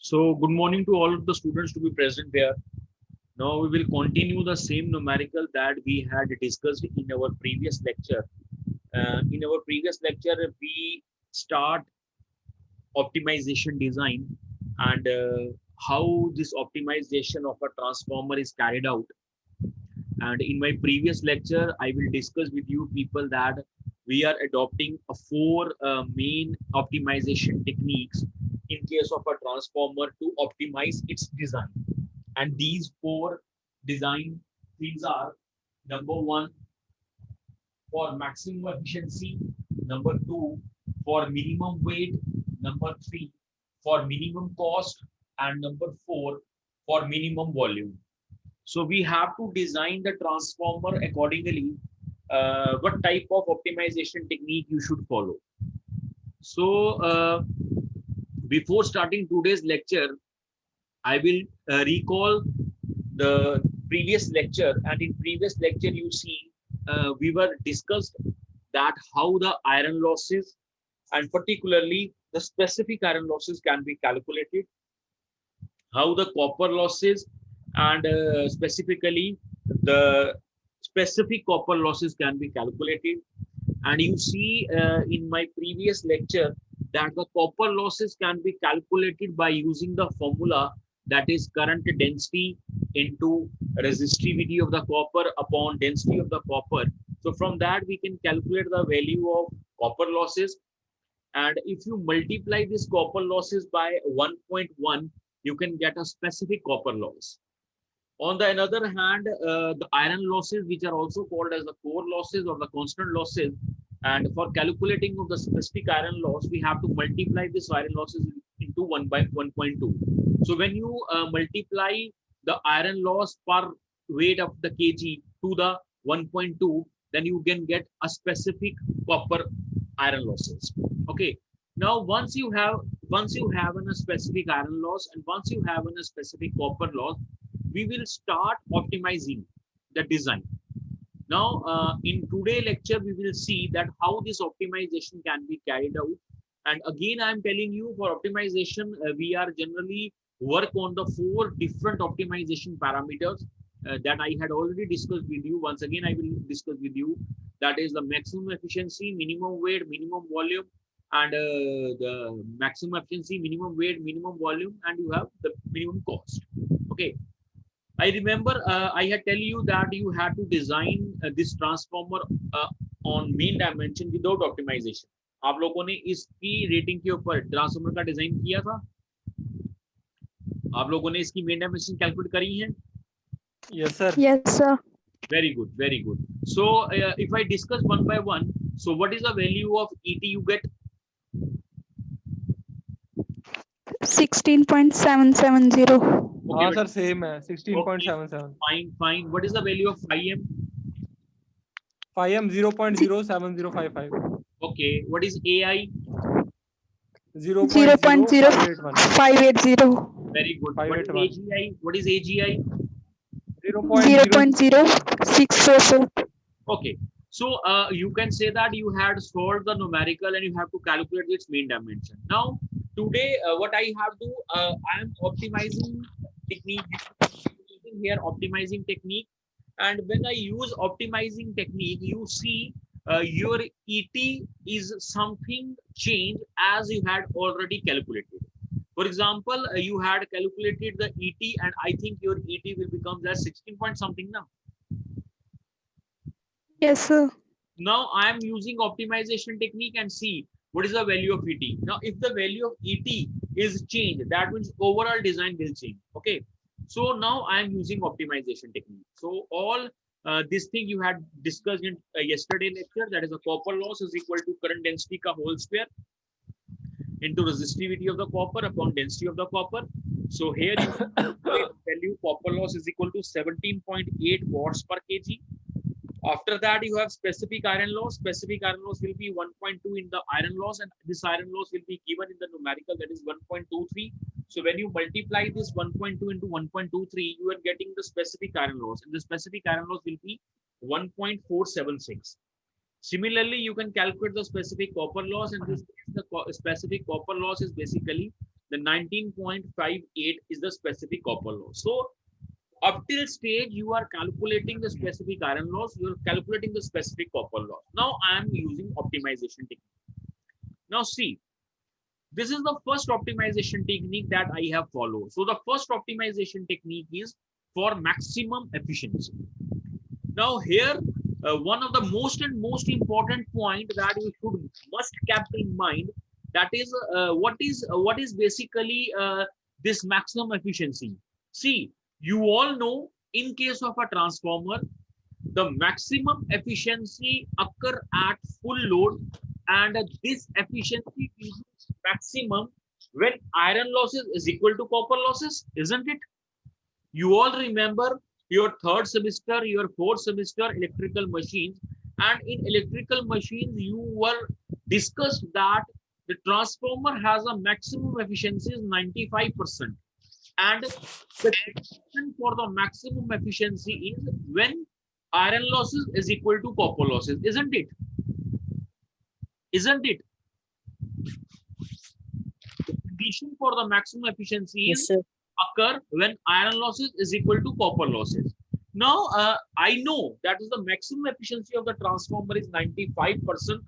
So good morning to all of the students to be present here. Now we will continue the same numerical that we had discussed in our previous lecture. In our previous lecture, we start optimization design and how this optimization of a transformer is carried out. And in my previous lecture, I will discuss with you people that we are adopting a four main optimization techniques in case of a transformer to optimize its design. And these four design things are: number one, for maximum efficiency; number two, for minimum weight; number three, for minimum cost; and number four, for minimum volume. So we have to design the transformer accordingly. What type of optimization technique you should follow? So before starting today's lecture, I will recall the previous lecture, and in previous lecture you see we were discussed that how the iron losses and particularly the specific iron losses can be calculated, how the copper losses and specifically the specific copper losses can be calculated. And you see in my previous lecture that the copper losses can be calculated by using the formula, that is current density into resistivity of the copper upon density of the copper. So from that we can calculate the value of copper losses, and if you multiply this copper losses by 1.1, you can get a specific copper loss. On the other hand, the iron losses, which are also called as the core losses or the constant losses, and for calculating of the specific iron loss, we have to multiply this iron losses into 1 by 1.2. So when you multiply the iron loss per weight of the kg to the 1.2, then you can get a specific copper iron losses. Okay. Now once you have a specific iron loss and once you have a specific copper loss, we will start optimizing the design. Now, in today lecture, we will see that how this optimization can be carried out. And again, I am telling you for optimization, we are generally work on the four different optimization parameters that I had already discussed with you. Once again, I will discuss with you. That is the maximum efficiency, minimum weight, minimum volume, and the maximum efficiency, minimum weight, minimum volume, and you have the minimum cost. Okay. I remember I had tell you that you had to design this transformer on main dimension without optimization. आप लोगों ने इसकी rating के ऊपर transformer का design किया था? आप लोगों ने इसकी मेन डायमेंशन कैलकुलेट करी है? Yes, sir. Yes, sir. Very good, very good. So if I discuss one by one, so what is the value of ET you get? 16.770. Okay, sir, same है 16.77. fine. What is the value of IM? 5M 0.07055. Okay, what is AI? 0.0581. 0.0580. Very good. What is 581. AGI? What is AGI? 0.0644. Okay, so you can say that you had solved the numerical and you have to calculate its mean dimension. Now, today, what I have to, I am optimizing technique, using here optimizing technique. And when I use optimizing technique, you see your ET is something changed as you had already calculated. For example, you had calculated the ET and I think your ET will become just 16 point something now. Yes, sir. Now I am using optimization technique and see what is the value of ET. Now, if the value of ET is changed, that means overall design will change. Okay. So now I am using optimization technique. So all this thing you had discussed in yesterday lecture, that is a copper loss is equal to current density ka whole square into resistivity of the copper upon density of the copper. So here you value copper loss is equal to 17.8 watts per kg. After that, you have specific iron loss. Specific iron loss will be 1.2 in the iron loss, and this iron loss will be given in the numerical, that is 1.23. So when you multiply this 1.2 into 1.23, you are getting the specific iron loss, and the specific iron loss will be 1.476. Similarly, you can calculate the specific copper loss, and this the specific copper loss is basically The 19.58 is the specific copper loss. So up till stage, you are calculating the specific iron loss, you are calculating the specific copper loss. Now I am using optimization technique. Now see, this is the first optimization technique that I have followed. So the first optimization technique is for maximum efficiency. Now here, one of the most important point that you must keep in mind, that is what is basically this maximum efficiency. See, you all know in case of a transformer, the maximum efficiency occur at full load, and this efficiency is maximum when iron losses is equal to copper losses, isn't it? You all remember your third semester, your fourth semester electrical machines, and in electrical machines you were discussed that the transformer has a maximum efficiency is 95%, and the condition for the maximum efficiency is when iron losses is equal to copper losses, isn't it? Isn't it? The condition for the maximum efficiency is occur when iron losses is equal to copper losses. Now, I know that is the maximum efficiency of the transformer is 95%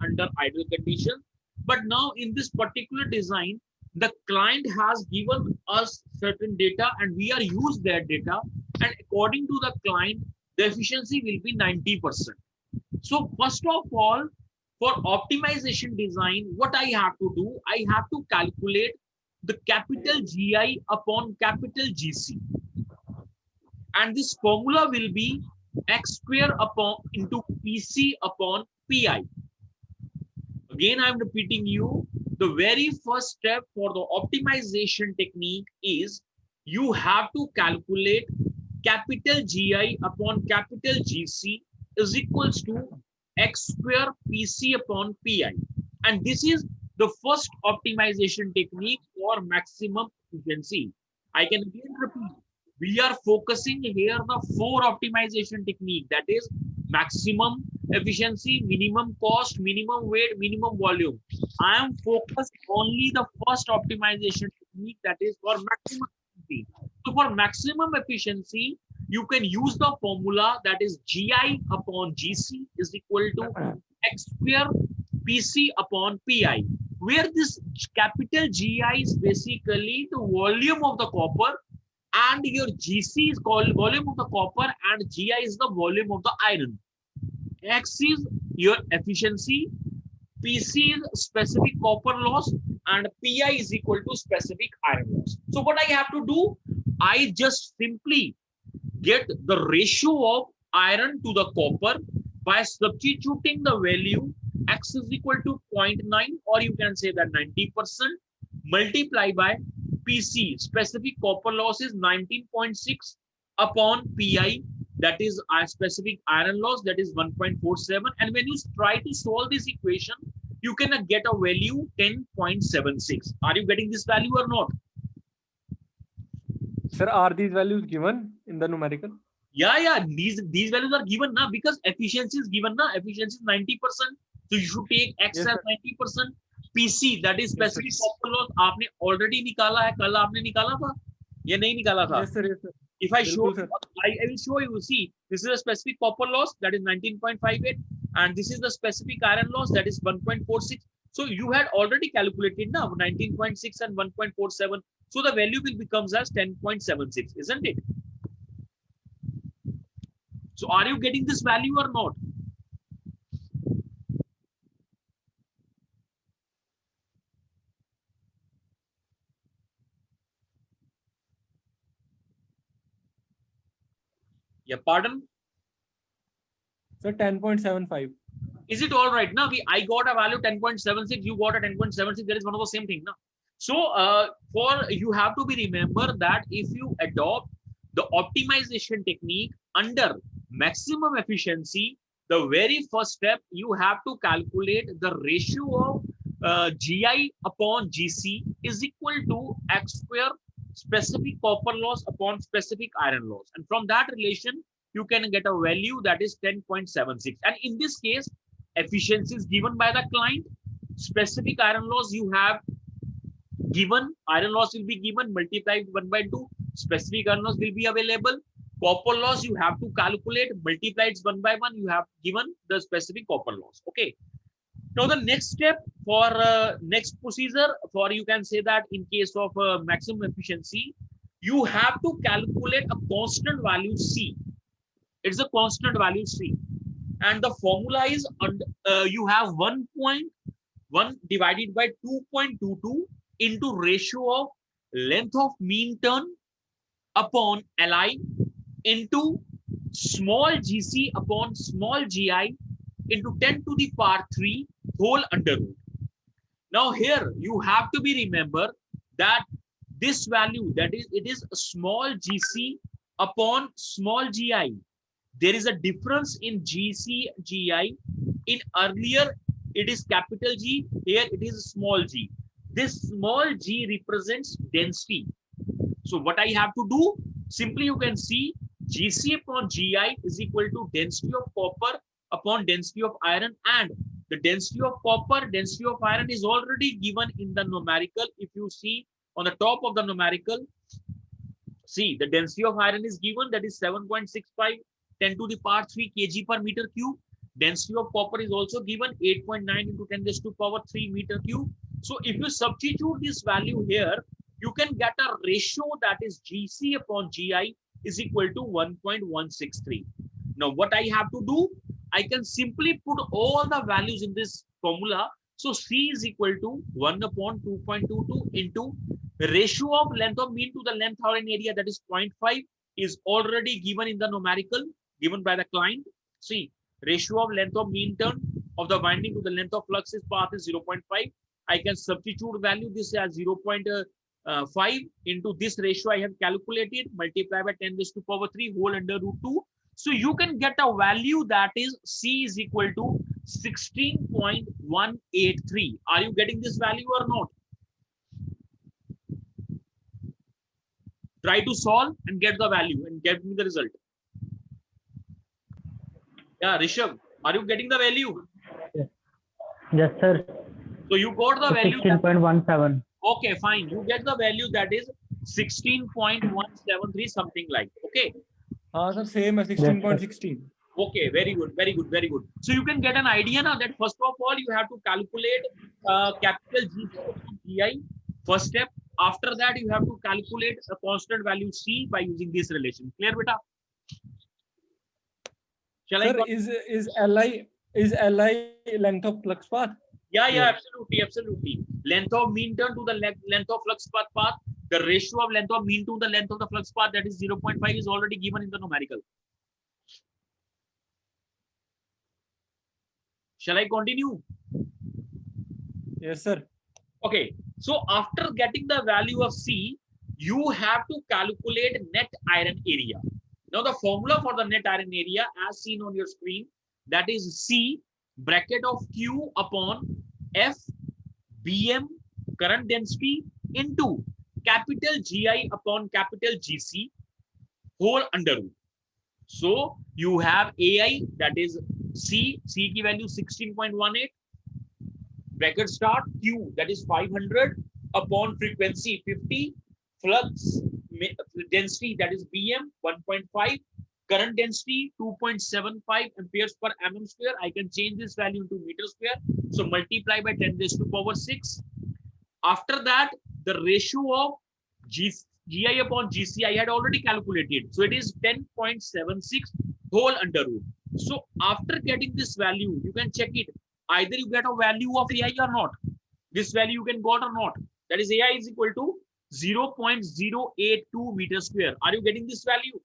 under ideal condition. But now in this particular design, the client has given us certain data and we are used that data. And according to the client, the efficiency will be 90%. So first of all, for optimization design, what I have to do, I have to calculate the capital GI upon capital GC. And this formula will be X square upon into PC upon PI. Again, I'm repeating you, the very first step for the optimization technique is you have to calculate capital GI upon capital GC is equals to X square PC upon PI. And this is the first optimization technique for maximum efficiency. I can again repeat, we are focusing here the 4 optimization technique, that is maximum efficiency, minimum cost, minimum weight, minimum volume. I am focused only the first optimization technique, that is for maximum efficiency. So for maximum efficiency, you can use the formula that is GI upon GC is equal to X square PC upon PI, where this capital GI is basically the volume of the copper, and your GC is called volume of the copper, and GI is the volume of the iron. X is your efficiency, PC is specific copper loss, and PI is equal to specific iron loss. So what I have to do, I just simply get the ratio of iron to the copper by substituting the value X is equal to 0.9, or you can say that 90%, multiply by PC, specific copper loss is 19.6 upon PI, that is our specific iron loss, that is 1.47. And when you try to solve this equation, you can get a value 10.76. Are you getting this value or not? Sir, are these values given in the numerical? Yeah, these values are given now because efficiency is given now. Efficiency is 90%. So you should take X as 90%. PC, that is specific copper loss, आपने already निकाला है, कल आपने निकाला था या नहीं निकाला था? Yes, sir. Yes, sir. If I show, I will show you. See, this is a specific copper loss, that is 19.58, and this is the specific iron loss, that is 1.46. So you had already calculated now 19.6 and 1.47. So the value will becomes as 10.76, isn't it? So are you getting this value or not? Yeah, pardon? Sir, 10.75. Is it all right? Now I got a value 10.76, you got a 10.76, that is one of the same thing now. So you have to be remember that if you adopt the optimization technique under maximum efficiency, the very first step you have to calculate the ratio of GI upon GC is equal to X square specific copper loss upon specific iron loss, and from that relation you can get a value that is 10.76. and in this case efficiency is given by the client, specific iron loss you have given, iron loss will be given, multiplied 1 by 2, specific iron loss will be available. Copper loss you have to calculate, multiplied 1 by 1, you have given the specific copper loss. Okay. Now the next step for next procedure, for you can say that in case of maximum efficiency, you have to calculate a constant value C. It's a constant value C, and the formula is you have 1.1 divided by 2.22 into ratio of length of mean turn upon Li into small gc upon small gi into 10 to the power 3 whole under root. Now here you have to be remember that this value, that is, it is small gc upon small gi. There is a difference in gc gi. In earlier it is capital G, here it is small g. This small g represents density. So what I have to do, simply you can see gc upon gi is equal to density of copper upon density of iron, and the density of copper, density of iron is already given in the numerical. If you see on the top of the numerical, see the density of iron is given, that is 7.65 10 to the power 3 kg per meter cube. Density of copper is also given 8.9 into 10 raised to power 3 meter cube. So if you substitute this value here, you can get a ratio that is gc upon gi is equal to 1.163. Now what I have to do, I can simply put all the values in this formula. So C is equal to 1 upon 2.22 into the ratio of length of mean to the length of an area, that is 0.5, is already given in the numerical given by the client. See, ratio of length of mean turn of the winding to the length of flux path is 0.5. I can substitute value this as 0.5 into this ratio I have calculated, multiply by 10 raised to power 3 whole under root 2. So you can get a value that is C is equal to 16.183. Are you getting this value or not? Try to solve and get the value and get me the result. Yeah, Rishabh, are you getting the value? Yes, sir. So you got the value. 16.17. Okay, fine. You get the value that is 16.173, something like. Okay. Sir, same as 16.16. Okay, very good, very good, very good. So you can get an idea now that first of all you have to calculate capital G GI. First step. After that you have to calculate a constant value C by using this relation. Clear, beta? Shall Sir, I? is Li length of flux path? Yeah, absolutely, absolutely. Length of mean turn to the length of flux path. The ratio of length of mean to the length of the flux path, that is 0.5, is already given in the numerical. Shall I continue? Yes, sir. Okay. So after getting the value of C, you have to calculate net iron area. Now the formula for the net iron area as seen on your screen, that is C bracket of Q upon F Bm current density into capital GI upon capital GC whole under root. So you have AI, that is C की value 16.18, bracket start Q, that is 500 upon frequency 50, flux density, that is Bm 1.5, current density 2.75 amperes per mm square. I can change this value into meter square. So multiply by 10 raised to power 6. After that, the ratio of GI upon GC I had already calculated. So it is 10.76 whole under root. So after getting this value, you can check it. Either you get a value of AI or not. This value you can got or not. That is AI is equal to 0.082 meter square. Are you getting this value?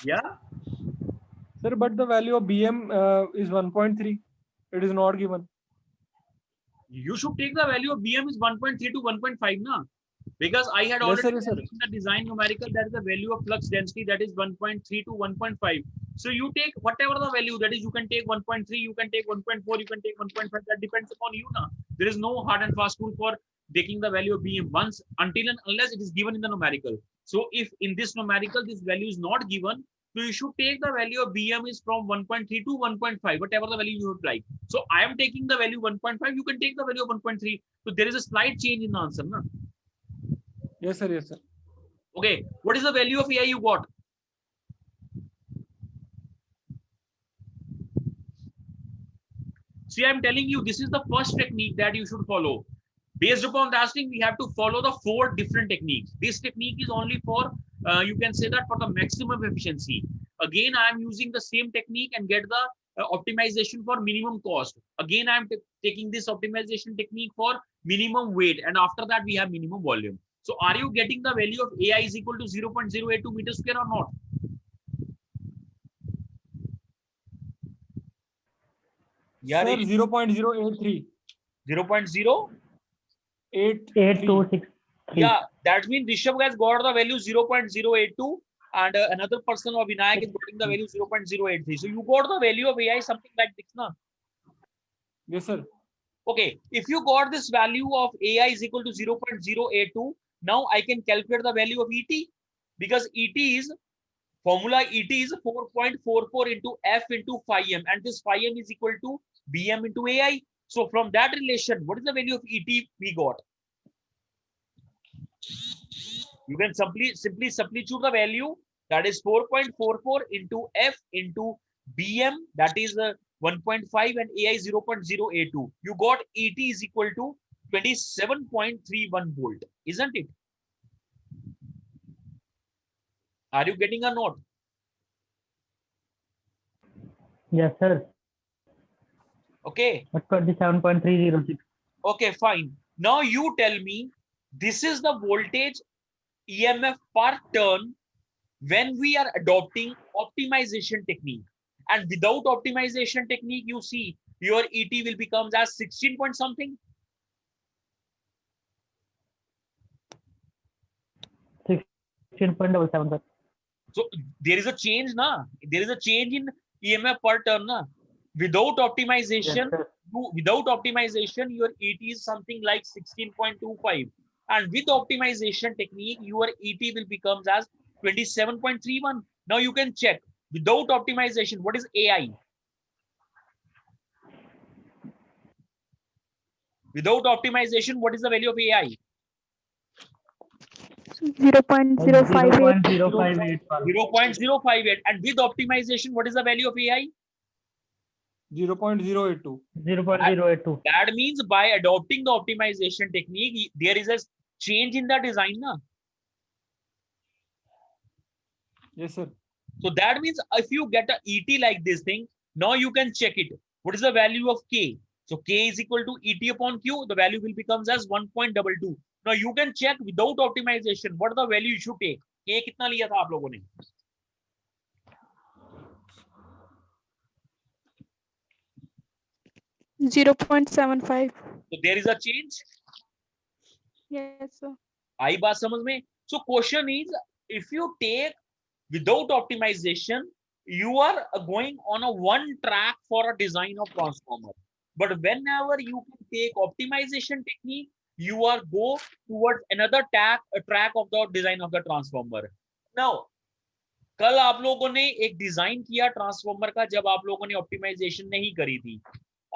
Yeah. Sir, but the value of BM is 1.3. It is not given. You should take the value of BM is 1.3 to 1.5 now. Because I had already Yes, sir. in the design numerical, that is the value of flux density, that is 1.3 to 1.5. So you take whatever the value, that is you can take 1.3, you can take 1.4, you can take 1.5. That depends upon you now. There is no hard and fast rule for taking the value of BM once until and unless it is given in the numerical. So if in this numerical this value is not given, So you should take the value of BM is from 1.3 to 1.5, whatever the value you would like. So I am taking the value 1.5. You can take the value of 1.3. So there is a slight change in the answer, na? Yes, sir. Yes, sir. Okay. What is the value of AI you got? See, I'm telling you, this is the first technique that you should follow. Based upon that thing, we have to follow the 4 different techniques. This technique is only for, you can say that for the maximum efficiency. Again, I am using the same technique and get the optimization for minimum cost. Again, I am taking this optimization technique for minimum weight. And after that, we have minimum volume. So are you getting the value of AI is equal to 0.082 meters square or not? Yeah, Sir, 0.083. 0.0? 8263. Yeah, that means Rishabh has got the value 0.082 and another person of Vinayak is getting the value 0.083. So you got the value of AI something like this, na? Yes, sir. Okay, if you got this value of AI is equal to 0.082, now I can calculate the value of ET because ET is, formula ET is 4.44 into F into phi m, and this phi m is equal to BM into AI. So from that relation, what is the value of ET we got? You can simply substitute the value, that is 4.44 into F into BM, that is 1.5, and AI 0.082. You got ET is equal to 27.31 volt, isn't it? Are you getting a note? Yes, sir. Okay. 27.306. Okay, fine. Now you tell me, this is the voltage EMF per turn when we are adopting optimization technique. And without optimization technique, you see your ET will become as 16 point something. 16.77, sir. So there is a change, na? There is a change in EMF per turn, na? Without optimization, your ET is something like 16.25. And with optimization technique, your ET will become as 27.31. Now you can check without optimization, what is AI? Without optimization, what is the value of AI? 0.058. 0.058. 0.058. And with optimization, what is the value of AI? 0.082. 0.082. That means by adopting the optimization technique, there is a change in the design, na? Yes, sir. So that means if you get a ET like this thing, now you can check it. What is the value of K? So K is equal to ET upon Q. The value will becomes as 1.22. Now you can check without optimization what the value you should take. K कितना लिया था आप लोगों ने? .75. So there is a change. Yes, sir. आई बात समझ में? So question is, if you take without optimization, you are going on a one track for a design of transformer. But whenever you can take optimization technique, you are go towards another track of the design of the transformer. Now, कल आप लोगों ने एक design किया transformer का जब आप लोगों ने ऑप्टिमाइजेशन नहीं करी थी.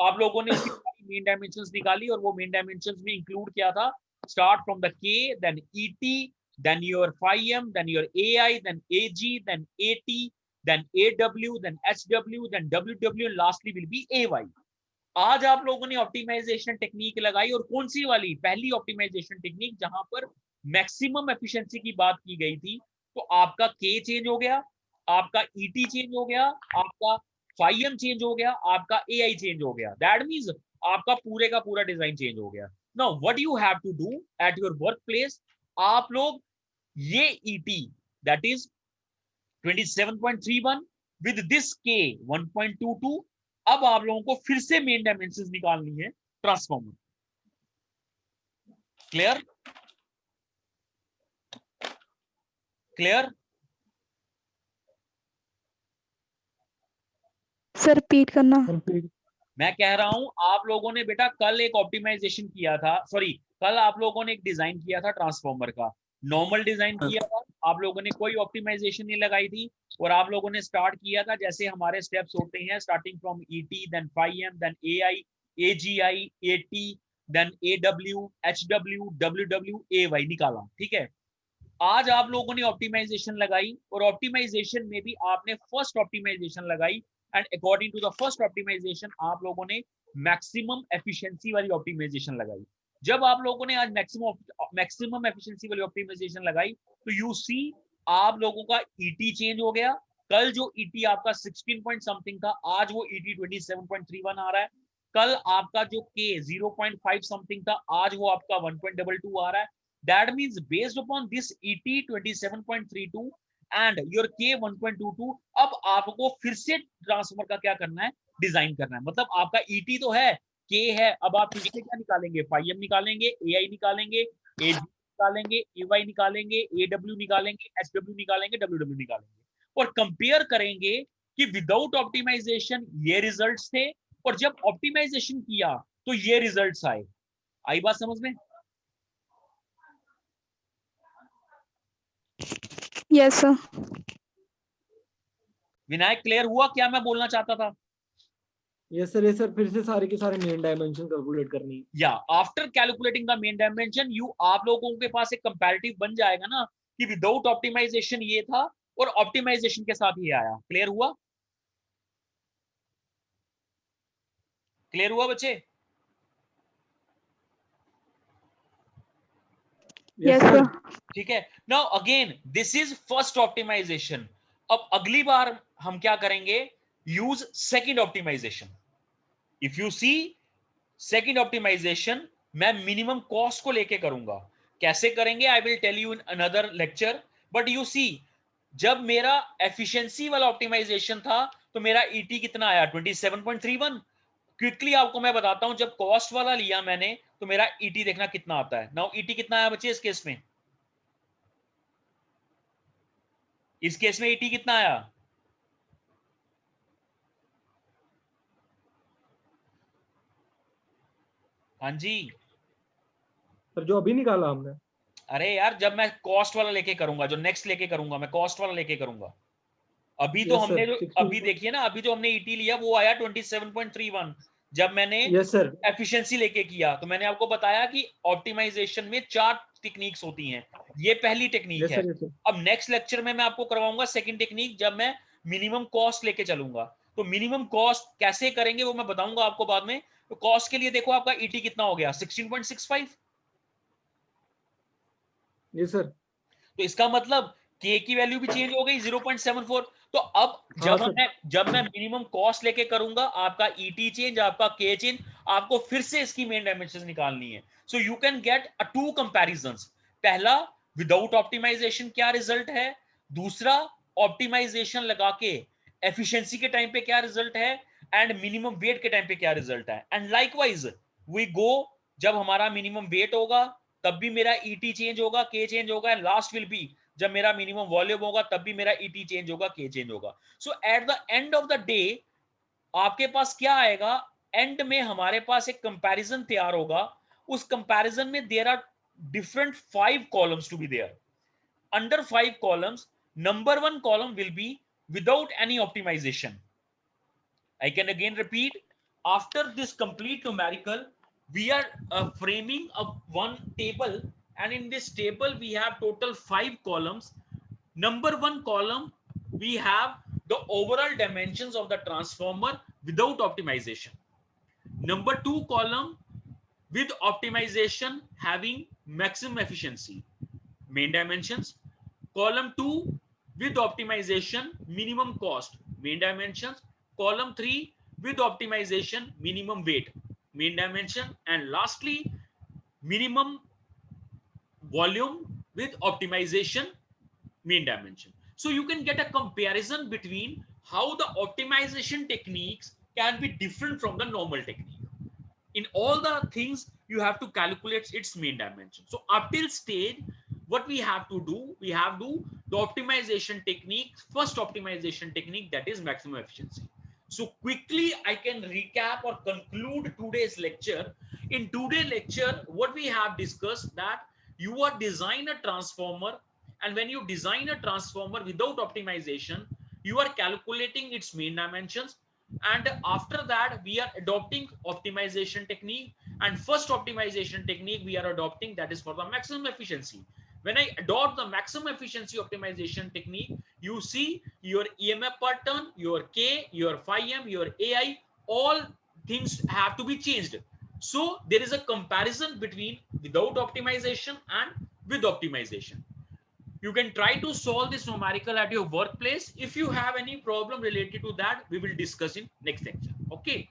आप लोगों ने उसकी मेन डायमेंशंस निकाली और वो मेन डायमेंशंस में इंक्लूड किया था start from the K, then ET, then your phi m, then your AI, then AG, then AT, then AW, then HW, then WW, and lastly will be AY. आज आप लोगों ने optimisation technique लगाई और कौन सी वाली? पहली ऑप्टिमाइजेशन टेक्निक जहां पर मैक्सिमम एफिशिएंसी की बात की गई थी. तो आपका K चेंज हो गया, आपका ET चेंज हो गया, आपका phi m चेंज हो गया, आपका AI चेंज हो गया. दैट मींस आपका पूरे का पूरा डिजाइन चेंज हो गया. Now what you have to do at your workplace, आप लोग ये ET that is 27.31 with this K 1.22, अब आप लोगों को फिर से मेन डायमेंशंस निकालनी है transformer. Clear? Clear? Sir repeat करना. मैं कह रहा हूं आप लोगों ने बेटा कल एक ऑप्टिमाइजेशन किया था, सॉरी कल आप लोगों ने एक डिजाइन किया था ट्रांसफॉर्मर का. नॉर्मल डिजाइन किया था, आप लोगों ने कोई ऑप्टिमाइजेशन नहीं लगाई थी और आप लोगों ने स्टार्ट किया था जैसे हमारे स्टेप्स होते हैं, starting from ET, then 5M, then AI, AGI, AT, then AW, HW, WW, AY निकाला। ठीक है, आज आप लोगों ने ऑप्टिमाइजेशन लगाई और ऑप्टिमाइजेशन में भी आपने फर्स्ट ऑप्टिमाइजेशन लगाई and according to the first optimisation आप लोगों ने मैक्सिमम एफिशिएंसी वाली ऑप्टिमाइजेशन लगाई। जब आप लोगों ने आज मैक्सिमम एफिशिएंसी वाली ऑप्टिमाइजेशन लगाई तो यू सी आप लोगों का ईटी चेंज हो गया। कल जो ईटी आपका 16 पॉइंट समथिंग था, आज वो ईटी 27.31 आ रहा है। कल आपका जो के 0.5 समथिंग था, आज वो आपका 1.22 आ रहा है। That means based upon this ET 27.32 and your K 1.22, अब आपको फिर से ट्रांसफर का क्या करना है, डिजाइन करना है। मतलब आपका ET तो है, K है, अब आप फिर से क्या निकालेंगे, 5M निकालेंगे, AI निकालेंगे, AG निकालेंगे, AY निकालेंगे, AW निकालेंगे, HW निकालेंगे, WW निकालेंगे और कंपेयर करेंगे कि विदाउट ऑप्टिमाइजेशन ये रिजल्ट्स थे और जब ऑप्टिमाइजेशन किया तो ये रिजल्ट्स आए। आई बात समझ में? Yes, sir. विनायक क्लियर हुआ क्या मैं बोलना चाहता था? यस सर, फिर से सारे के सारे मेन डायमेंशन कैलकुलेट करनी है। या after calculating the main dimension you, आप लोगों के पास एक कंपैरेटिव बन जाएगा ना कि विदाउट ऑप्टिमाइजेशन ये था और ऑप्टिमाइजेशन के साथ ये आया। क्लियर हुआ? क्लियर हुआ बच्चे? Yes, sir. ठीक है, now again this is first optimization. अब अगली बार हम क्या करेंगे, use second optimization. If you see second optimization मैं मिनिमम कॉस्ट को लेके करूंगा। कैसे करेंगे I will tell you in another lecture. But you see जब मेरा एफिशिएंसी वाला ऑप्टिमाइजेशन था तो मेरा ईटी कितना आया, 27.31। क्विकली आपको मैं बताता हूं, जब कॉस्ट वाला लिया मैंने तो मेरा ईटी देखना कितना आता है। नाउ ईटी कितना आया बच्चे इस केस में? इस केस में ईटी कितना आया? हाँ जी, सर जो अभी निकाला हमने। अरे यार जब मैं कॉस्ट वाला लेके करूंगा, जो नेक्स्ट लेके करूंगा, मैं कॉस्ट वाला लेके करूंगा। अभी तो Yes, हमने sir. जो 16. अभी देखिए ना, अभी जो हमने ईटी लिया वो आया 27.31। जब मैंने यस सर। एफिशिएंसी लेके किया तो मैंने आपको बताया कि ऑप्टिमाइजेशन में 4 टेक्निक्स होती हैं, ये पहली टेक्निक यस है। Sir, yes sir. अब नेक्स्ट लेक्चर में मैं आपको करवाऊंगा सेकंड टेक्निक, जब मैं मिनिमम कॉस्ट लेके चलूंगा। तो मिनिमम कॉस्ट कैसे करेंगे वो मैं बताऊंगा आपको बाद में। तो कॉस्ट के लिए देखो आपका ईटी कितना हो गया, 16.65। Yes sir. तो इसका मतलब के की वैल्यू भी चेंज हो गई 0.74। तो अब हाँ सर। जब मैं मिनिमम कॉस्ट लेके करूंगा, आपका ईटी चेंज, आपका के चेंज, आपको फिर से इसकी मेन डायमेंशन निकालनी है। So you can get a 2 comparisons. पहला विदाउट ऑप्टिमाइजेशन क्या रिजल्ट है, दूसरा ऑप्टिमाइजेशन लगा के एफिशिएंसी के टाइम पे क्या रिजल्ट है एंड मिनिमम वेट के टाइम पे क्या रिजल्ट है। एंड लाइकवाइज वी गो, जब हमारा मिनिमम वेट होगा तब भी मेरा ईटी चेंज होगा, के चेंज होगा एंड लास्ट विल बी जब मेरा मिनिमम वॉल्यूम होगा तब भी मेरा ईटी चेंज होगा, के चेंज होगा। So at the end of the day आपके पास क्या आएगा, एंड में हमारे पास एक कंपैरिजन तैयार होगा। उस कंपैरिजन में there are different 5 columns to be there. Under 5 columns number 1 column will be without any optimization. I can again repeat, after this complete numerical we are framing up one table, and in this table we have total 5 columns. Number 1 column we have the overall dimensions of the transformer without optimization. Number 2 column with optimization having maximum efficiency, main dimensions. Column 2 with optimization minimum cost, main dimensions. Column 3 with optimization minimum weight, main dimension. And lastly minimum volume with optimization, main dimension. So you can get a comparison between how the optimization techniques can be different from the normal technique. In all the things you have to calculate its main dimension. So up till stage what we have to do, we have to the optimization technique, first optimization technique, that is maximum efficiency. So quickly I can recap or conclude today's lecture. In today's lecture what we have discussed, that you are design a transformer And when you design a transformer without optimization, you are calculating its mean dimensions. And after that, we are adopting optimization technique. And first optimization technique we are adopting, that is for the maximum efficiency. When I adopt the maximum efficiency optimization technique, you see your EMF per turn, your K, your phi m, your AI, all things have to be changed. So there is a comparison between without optimization and with optimization. You can try to solve this numerical at your workplace. If you have any problem related to that, we will discuss in next lecture. Okay.